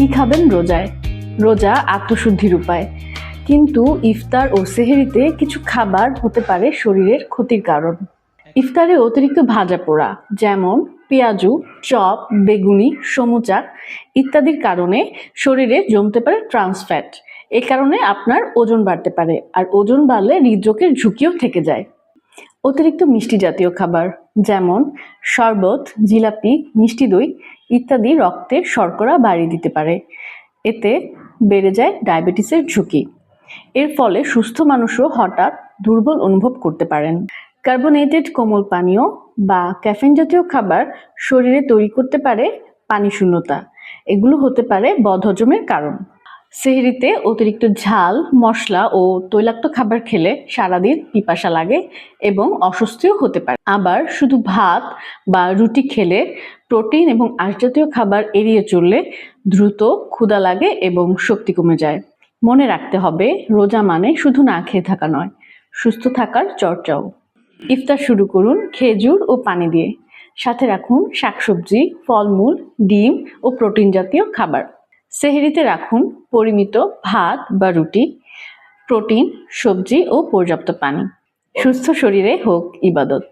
কি খাবেন রোজায়? রোজা আত্মশুদ্ধির উপায়, কিন্তু ইফতার ও সেহরিতে কিছু খাবার হতে পারে শরীরের ক্ষতির কারণ। ইফতারে অতিরিক্ত ভাজা পোড়া যেমন পেঁয়াজু, চপ, বেগুনি, সমুচা ইত্যাদির কারণে শরীরে জমতে পারে ট্রান্স ফ্যাট। এ কারণে আপনার ওজন বাড়তে পারে, আর ওজন বাড়লে হৃদরোগের ঝুঁকিও থেকে যায়। অতিরিক্ত মিষ্টি জাতীয় খাবার যেমন শরবত, জিলাপি, মিষ্টি দই ইত্যাদি রক্তের শর্করা বাড়িয়ে দিতে পারে। এতে বেড়ে যায় ডায়াবেটিসের ঝুঁকি। এর ফলে সুস্থ মানুষও হঠাৎ দুর্বল অনুভব করতে পারেন। কার্বোনেটেড কোমল পানীয় বা ক্যাফেইন জাতীয় খাবার শরীরে তৈরি করতে পারে পানি শূন্যতা। এগুলো হতে পারে বদহজমের কারণ। সেহরিতে অতিরিক্ত ঝাল, মশলা ও তৈলাক্ত খাবার খেলে সারাদিন পিপাসা লাগে এবং অস্বস্তিও হতে পারে। আবার শুধু ভাত বা রুটি খেলে প্রোটিন এবং আঁশ জাতীয় খাবার এড়িয়ে চললে দ্রুত ক্ষুধা লাগে এবং শক্তি কমে যায়। মনে রাখতে হবে, রোজা মানে শুধু না খেয়ে থাকা নয়, সুস্থ থাকার চর্চাও। ইফতার শুরু করুন খেজুর ও পানি দিয়ে, সাথে রাখুন শাকসবজি, ফলমূল, ডিম ও প্রোটিন জাতীয় খাবার। সেহরিতে রাখুন পরিমিত ভাত বা রুটি, প্রোটিন, সবজি ও পর্যাপ্ত পানি। সুস্থ শরীরে হোক ইবাদত।